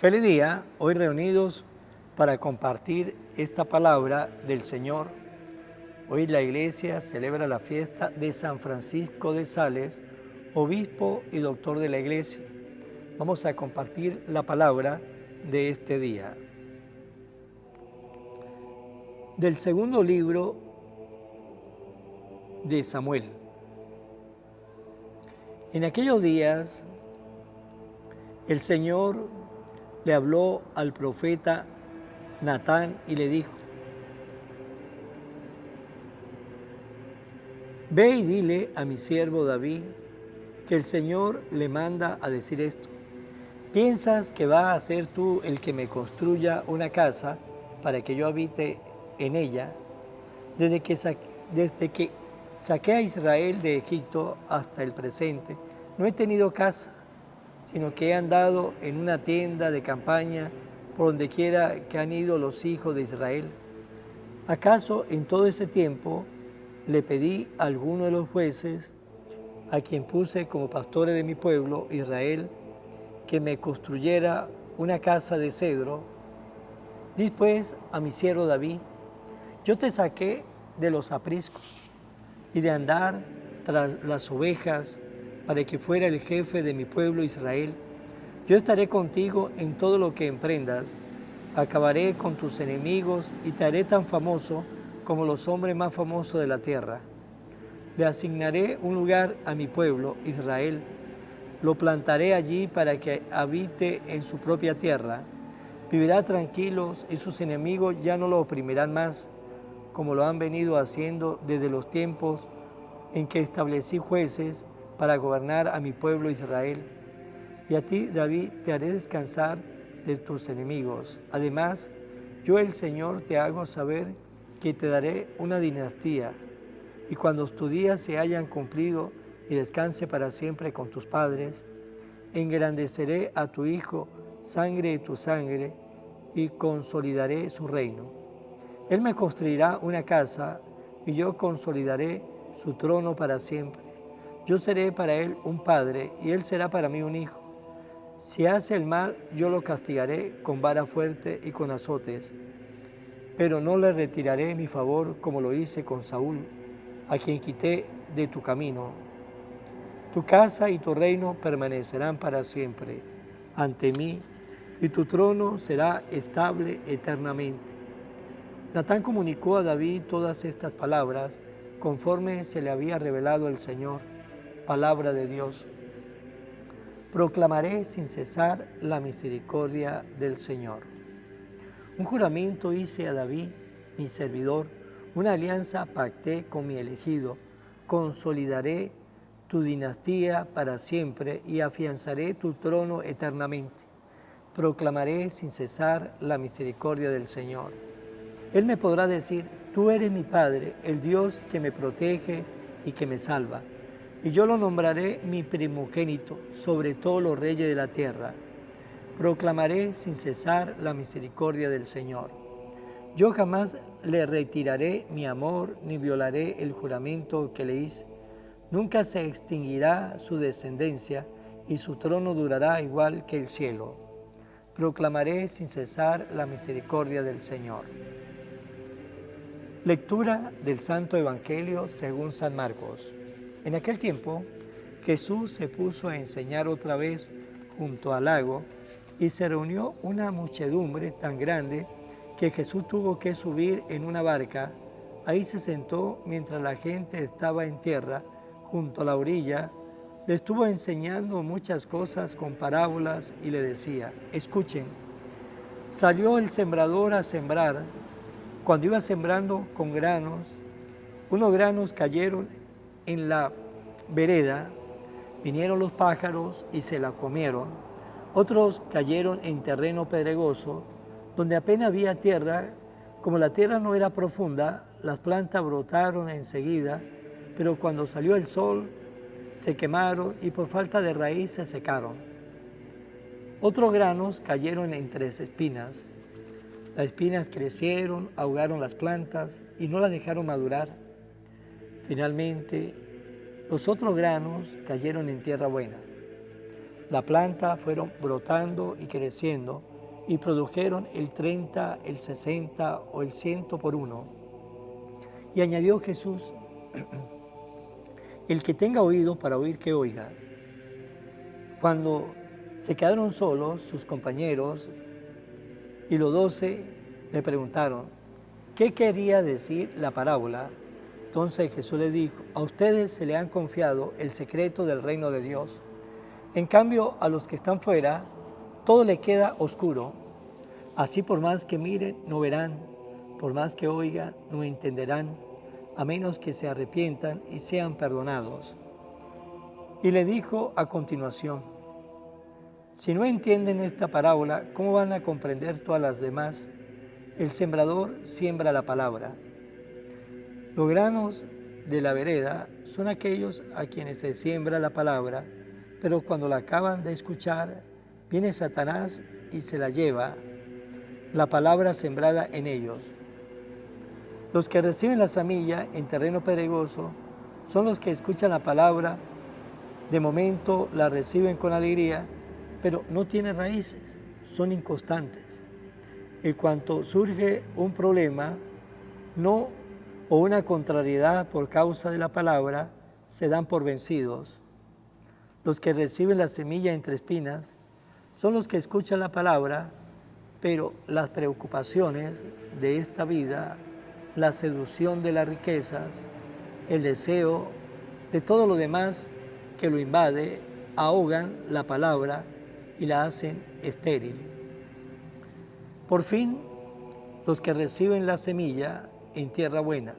Feliz día, hoy reunidos para compartir esta palabra del Señor. Hoy la iglesia celebra la fiesta de San Francisco de Sales, obispo y doctor de la iglesia. Vamos a compartir la palabra de este día. Del segundo libro de Samuel. En aquellos días, el Señor le habló al profeta Natán y le dijo: Ve y dile a mi siervo David que el Señor le manda a decir esto. ¿Piensas que va a ser tú el que me construya una casa para que yo habite en ella? Desde que saqué a Israel de Egipto hasta el presente, no he tenido casa, sino que he andado en una tienda de campaña por donde quiera que han ido los hijos de Israel. ¿Acaso en todo ese tiempo le pedí a alguno de los jueces, a quien puse como pastores de mi pueblo, Israel, que me construyera una casa de cedro? Di pues a mi siervo David: yo te saqué de los apriscos y de andar tras las ovejas para que fuera el jefe de mi pueblo Israel. Yo estaré contigo en todo lo que emprendas. Acabaré con tus enemigos y te haré tan famoso como los hombres más famosos de la tierra. Le asignaré un lugar a mi pueblo Israel. Lo plantaré allí para que habite en su propia tierra. Vivirá tranquilo y sus enemigos ya no lo oprimirán más, como lo han venido haciendo desde los tiempos en que establecí jueces para gobernar a mi pueblo Israel. Y a ti, David, te haré descansar de tus enemigos. Además, yo el Señor te hago saber que te daré una dinastía, y cuando tus días se hayan cumplido y descanse para siempre con tus padres, engrandeceré a tu hijo, sangre de tu sangre, y consolidaré su reino. Él me construirá una casa, y yo consolidaré su trono para siempre. Yo seré para él un padre, y él será para mí un hijo. Si hace el mal, yo lo castigaré con vara fuerte y con azotes, pero no le retiraré mi favor como lo hice con Saúl, a quien quité de tu camino. Tu casa y tu reino permanecerán para siempre ante mí, y tu trono será estable eternamente. Natán comunicó a David todas estas palabras conforme se le había revelado el Señor. Palabra de Dios. Proclamaré sin cesar la misericordia del Señor. Un juramento hice a David, mi servidor, una alianza pacté con mi elegido. Consolidaré tu dinastía para siempre y afianzaré tu trono eternamente. Proclamaré sin cesar la misericordia del Señor. Él me podrá decir: tú eres mi Padre, el Dios que me protege y que me salva. Y yo lo nombraré mi primogénito sobre todos los reyes de la tierra. Proclamaré sin cesar la misericordia del Señor. Yo jamás le retiraré mi amor, ni violaré el juramento que le hice. Nunca se extinguirá su descendencia, y su trono durará igual que el cielo. Proclamaré sin cesar la misericordia del Señor. Lectura del Santo Evangelio según San Marcos. En aquel tiempo, Jesús se puso a enseñar otra vez junto al lago, y se reunió una muchedumbre tan grande que Jesús tuvo que subir en una barca. Ahí se sentó mientras la gente estaba en tierra, junto a la orilla. Le estuvo enseñando muchas cosas con parábolas y le decía: escuchen, salió el sembrador a sembrar. Cuando iba sembrando con granos, unos granos cayeron en la vereda, vinieron los pájaros y se la comieron. Otros cayeron en terreno pedregoso, donde apenas había tierra. Como la tierra no era profunda, las plantas brotaron enseguida, pero cuando salió el sol, se quemaron y por falta de raíz se secaron. Otros granos cayeron entre espinas. Las espinas crecieron, ahogaron las plantas y no las dejaron madurar. Finalmente, los otros granos cayeron en tierra buena. La planta fueron brotando y creciendo, y produjeron el 30, el 60 o el 100 por uno. Y añadió Jesús, el que tenga oído para oír, que oiga. Cuando se quedaron solos sus compañeros y los 12 le preguntaron, ¿qué quería decir la parábola? Entonces Jesús les dijo, a ustedes se le han confiado el secreto del reino de Dios. En cambio, a los que están fuera, todo le queda oscuro. Así por más que miren, no verán, por más que oigan, no entenderán, a menos que se arrepientan y sean perdonados. Y le dijo a continuación, si no entienden esta parábola, ¿cómo van a comprender todas las demás? El sembrador siembra la palabra. Los granos de la vereda son aquellos a quienes se siembra la palabra, pero cuando la acaban de escuchar, viene Satanás y se la lleva, la palabra sembrada en ellos. Los que reciben la semilla en terreno pedregoso son los que escuchan la palabra, de momento la reciben con alegría, pero no tienen raíces, son inconstantes. En cuanto surge un problema, o una contrariedad por causa de la palabra, se dan por vencidos. Los que reciben la semilla entre espinas son los que escuchan la palabra, pero las preocupaciones de esta vida, la seducción de las riquezas, el deseo de todo lo demás que lo invade, ahogan la palabra y la hacen estéril. Por fin, los que reciben la semilla en tierra buena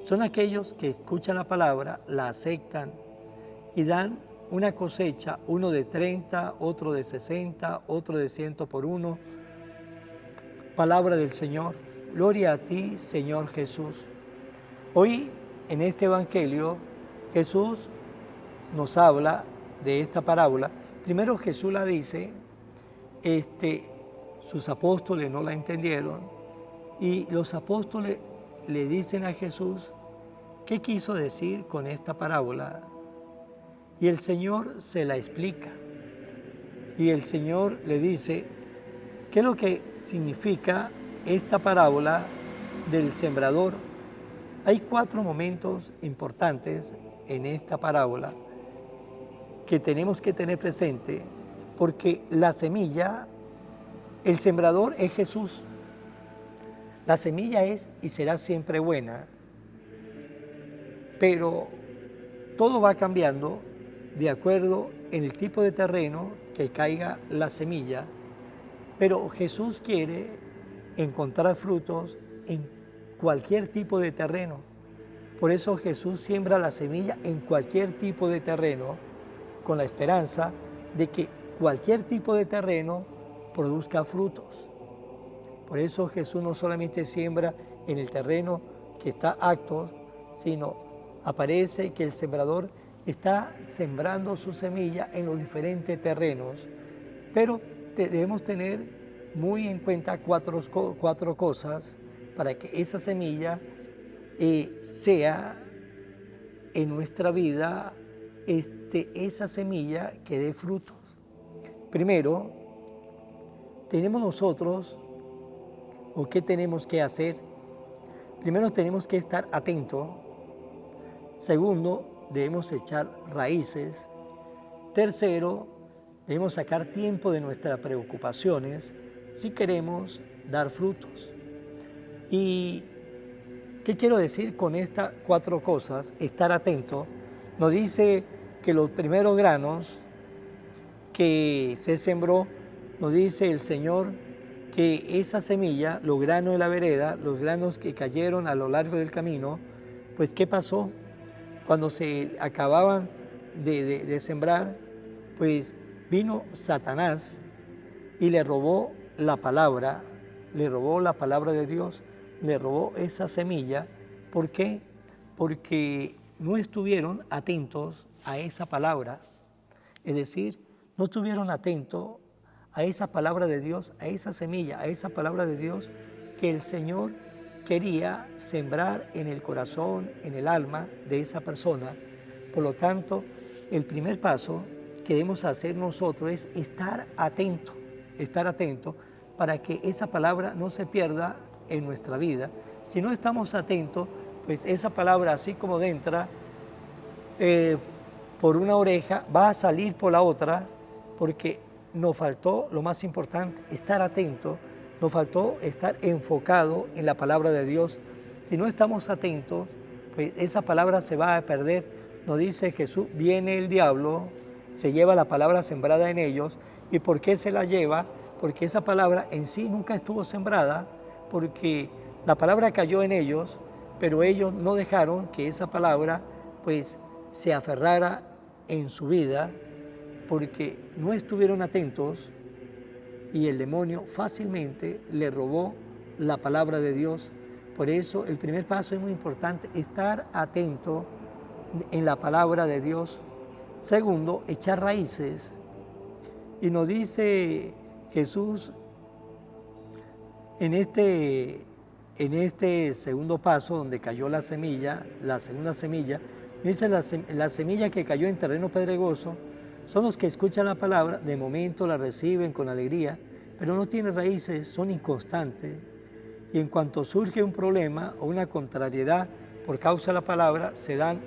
son aquellos que escuchan la palabra, la aceptan y dan una cosecha, uno de 30, otro de 60, otro de 100 por uno. Palabra del Señor. Gloria a ti, Señor Jesús. Hoy, en este Evangelio, Jesús nos habla de esta parábola. Primero Jesús la dice, sus apóstoles no la entendieron, y los apóstoles le dicen a Jesús, ¿qué quiso decir con esta parábola? Y el Señor se la explica. Y el Señor le dice, ¿qué es lo que significa esta parábola del sembrador? Hay 4 momentos importantes en esta parábola que tenemos que tener presente, porque la semilla, el sembrador es Jesús. La semilla es y será siempre buena, pero todo va cambiando de acuerdo en el tipo de terreno que caiga la semilla. Pero Jesús quiere encontrar frutos en cualquier tipo de terreno. Por eso Jesús siembra la semilla en cualquier tipo de terreno, con la esperanza de que cualquier tipo de terreno produzca frutos. Por eso Jesús no solamente siembra en el terreno que está apto, sino aparece que el sembrador está sembrando su semilla en los diferentes terrenos. Pero debemos tener muy en cuenta cuatro cosas para que esa semilla sea en nuestra vida esa semilla que dé frutos. Primero, tenemos nosotros, o qué tenemos que hacer. Primero tenemos que estar atentos. Segundo, debemos echar raíces. Tercero, debemos sacar tiempo de nuestras preocupaciones si queremos dar frutos. ¿Y qué quiero decir con estas 4 cosas? Estar atento. Nos dice que los primeros granos que se sembró, nos dice el Señor que esa semilla, los granos de la vereda, los granos que cayeron a lo largo del camino, pues ¿qué pasó? Cuando se acababan de sembrar, pues vino Satanás y le robó la palabra de Dios, le robó esa semilla. ¿Por qué? Porque no estuvieron atentos a esa palabra, es decir, no estuvieron atentos a esa palabra de Dios, a esa semilla, a esa palabra de Dios que el Señor quería sembrar en el corazón, en el alma de esa persona. Por lo tanto, el primer paso que debemos hacer nosotros es estar atento para que esa palabra no se pierda en nuestra vida. Si no estamos atentos, pues esa palabra, así como entra por una oreja, va a salir por la otra, porque nos faltó lo más importante, estar atento, nos faltó estar enfocado en la palabra de Dios. Si no estamos atentos, pues esa palabra se va a perder. Nos dice Jesús, viene el diablo, se lleva la palabra sembrada en ellos. ¿Y por qué se la lleva? Porque esa palabra en sí nunca estuvo sembrada, porque la palabra cayó en ellos, pero ellos no dejaron que esa palabra pues se aferrara en su vida, porque no estuvieron atentos y el demonio fácilmente le robó la palabra de Dios. Por eso el primer paso es muy importante, estar atento en la palabra de Dios. Segundo, echar raíces. Y nos dice Jesús en este segundo paso donde cayó la semilla, la segunda semilla, dice la semilla que cayó en terreno pedregoso son los que escuchan la palabra, de momento la reciben con alegría, pero no tienen raíces, son inconstantes. Y en cuanto surge un problema o una contrariedad por causa de la palabra, se dan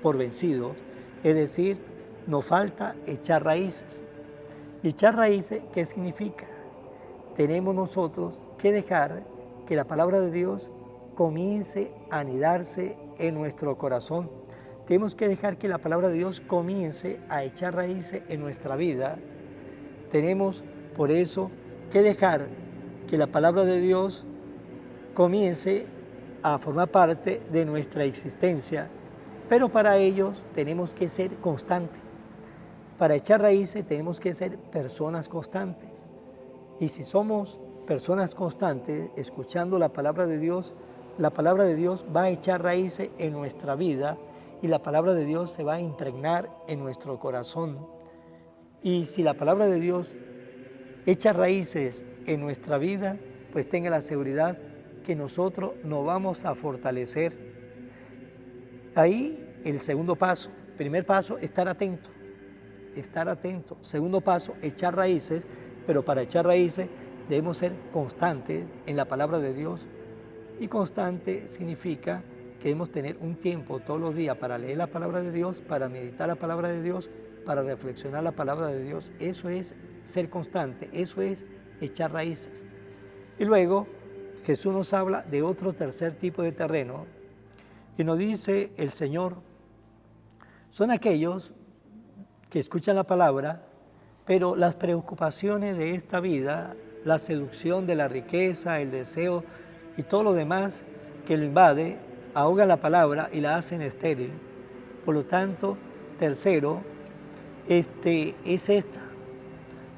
por vencidos. Es decir, nos falta echar raíces. ¿Y echar raíces qué significa? Tenemos nosotros que dejar que la palabra de Dios comience a anidarse en nuestro corazón. Tenemos que dejar que la palabra de Dios comience a echar raíces en nuestra vida. Tenemos por eso que dejar que la palabra de Dios comience a formar parte de nuestra existencia, pero para ellos tenemos que ser constantes. Para echar raíces tenemos que ser personas constantes. Y si somos personas constantes, escuchando la palabra de Dios va a echar raíces en nuestra vida y la palabra de Dios se va a impregnar en nuestro corazón. Y si la palabra de Dios echa raíces en nuestra vida, pues tenga la seguridad que nosotros nos vamos a fortalecer. Ahí el segundo paso. Primer paso, estar atento. Estar atento. Segundo paso, echar raíces, pero para echar raíces debemos ser constantes en la palabra de Dios. Y constante significa que debemos tener un tiempo todos los días para leer la palabra de Dios, para meditar la palabra de Dios, para reflexionar la palabra de Dios. Eso es ser constante, eso es echar raíces. Y luego Jesús nos habla de otro tercer tipo de terreno y nos dice el Señor, son aquellos que escuchan la palabra, pero las preocupaciones de esta vida, la seducción de la riqueza, el deseo y todo lo demás que lo invade, ahoga la palabra y la hacen estéril. Por lo tanto, tercero, es esta,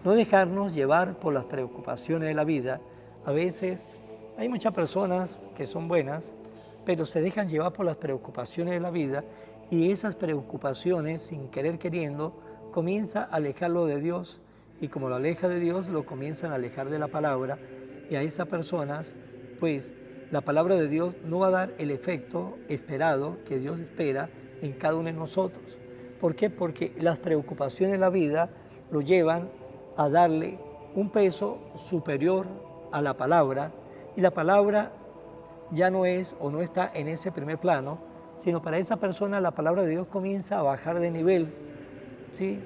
no dejarnos llevar por las preocupaciones de la vida. A veces hay muchas personas que son buenas, pero se dejan llevar por las preocupaciones de la vida y esas preocupaciones, sin querer queriendo, comienza a alejarlo de Dios y como lo aleja de Dios, lo comienzan a alejar de la palabra y a esas personas, pues la palabra de Dios no va a dar el efecto esperado que Dios espera en cada uno de nosotros. ¿Por qué? Porque las preocupaciones de la vida lo llevan a darle un peso superior a la palabra y la palabra ya no es o no está en ese primer plano, sino para esa persona la palabra de Dios comienza a bajar de nivel, ¿sí?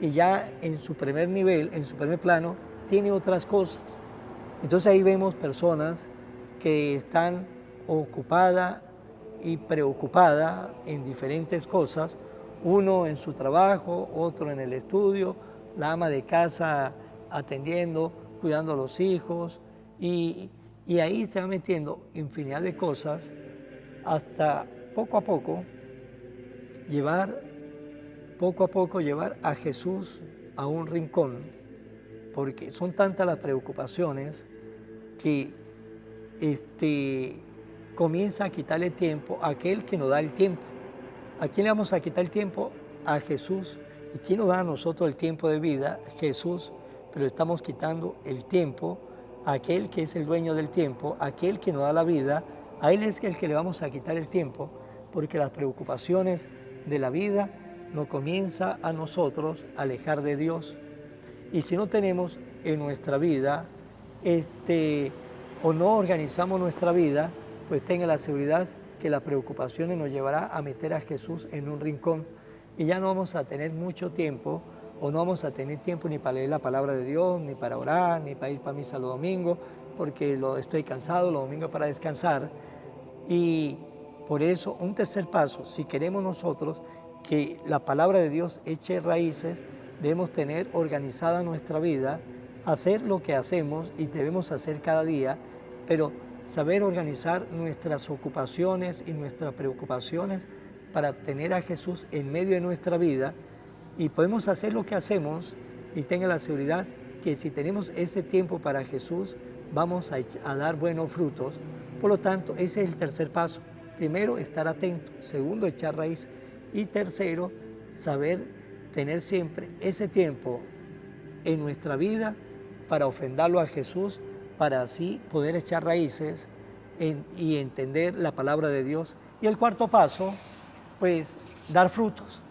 Y ya en su primer nivel, en su primer plano, tiene otras cosas. Entonces ahí vemos personas que están ocupadas y preocupadas en diferentes cosas, uno en su trabajo, otro en el estudio, la ama de casa atendiendo, cuidando a los hijos, y ahí se va metiendo infinidad de cosas hasta poco a poco llevar a Jesús a un rincón, porque son tantas las preocupaciones que comienza a quitarle tiempo a aquel que nos da el tiempo. ¿A quién le vamos a quitar el tiempo? A Jesús. ¿Y quién nos da a nosotros el tiempo de vida? Jesús. Pero estamos quitando el tiempo a aquel que es el dueño del tiempo, a aquel que nos da la vida. A Él es el que le vamos a quitar el tiempo, porque las preocupaciones de la vida nos comienza a nosotros a alejar de Dios. Y si no tenemos en nuestra vida o no organizamos nuestra vida, pues tenga la seguridad que las preocupaciones nos llevará a meter a Jesús en un rincón y ya no vamos a tener mucho tiempo o no vamos a tener tiempo ni para leer la palabra de Dios, ni para orar, ni para ir para misa los domingos, porque estoy cansado, los domingos para descansar. Y por eso un tercer paso, si queremos nosotros que la palabra de Dios eche raíces, debemos tener organizada nuestra vida, hacer lo que hacemos y debemos hacer cada día, pero saber organizar nuestras ocupaciones y nuestras preocupaciones para tener a Jesús en medio de nuestra vida, y podemos hacer lo que hacemos y tenga la seguridad que si tenemos ese tiempo para Jesús, vamos a dar buenos frutos. Por lo tanto, ese es el tercer paso. Primero, estar atento. Segundo, echar raíz. Y tercero, saber tener siempre ese tiempo en nuestra vida para ofrendarlo a Jesús, para así poder echar raíces y entender la palabra de Dios. Y el cuarto paso, pues, dar frutos.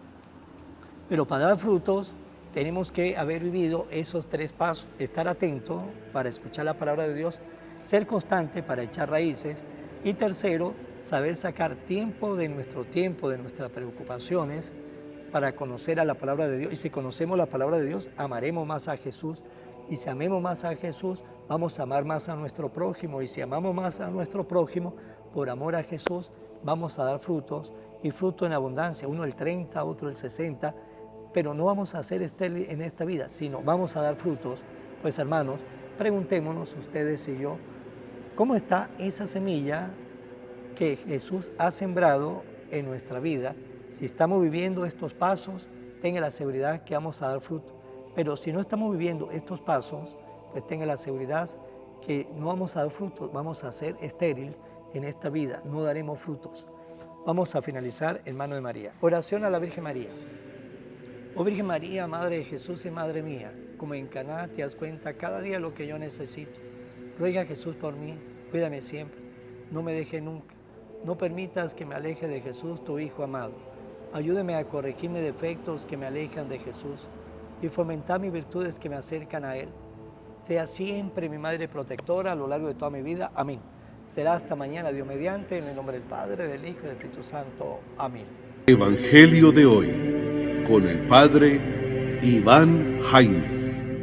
Pero para dar frutos tenemos que haber vivido esos tres pasos: estar atento para escuchar la palabra de Dios, ser constante para echar raíces, y tercero, saber sacar tiempo, de nuestras preocupaciones para conocer a la palabra de Dios. Y si conocemos la palabra de Dios, amaremos más a Jesús. Y si amemos más a Jesús, vamos a amar más a nuestro prójimo. Y si amamos más a nuestro prójimo, por amor a Jesús, vamos a dar frutos, y fruto en abundancia, uno el 30, otro el 60, pero no vamos a ser estériles en esta vida, sino vamos a dar frutos. Pues hermanos, preguntémonos ustedes y yo, ¿cómo está esa semilla que Jesús ha sembrado en nuestra vida? Si estamos viviendo estos pasos, tenga la seguridad que vamos a dar fruto. Pero si no estamos viviendo estos pasos, pues tenga la seguridad que no vamos a dar frutos, vamos a ser estériles en esta vida, no daremos frutos. Vamos a finalizar en mano de María. Oración a la Virgen María. Oh Virgen María, Madre de Jesús y Madre mía, como en Caná te das cuenta cada día lo que yo necesito. Ruega a Jesús por mí, cuídame siempre, no me deje nunca. No permitas que me aleje de Jesús, tu Hijo amado. Ayúdame a corregir mis defectos que me alejan de Jesús y fomentar mis virtudes que me acercan a Él. Sea siempre mi Madre protectora a lo largo de toda mi vida. Amén. Será hasta mañana, Dios mediante, en el nombre del Padre, del Hijo y del Espíritu Santo. Amén. Evangelio de hoy, con el Padre Iván Jaimes.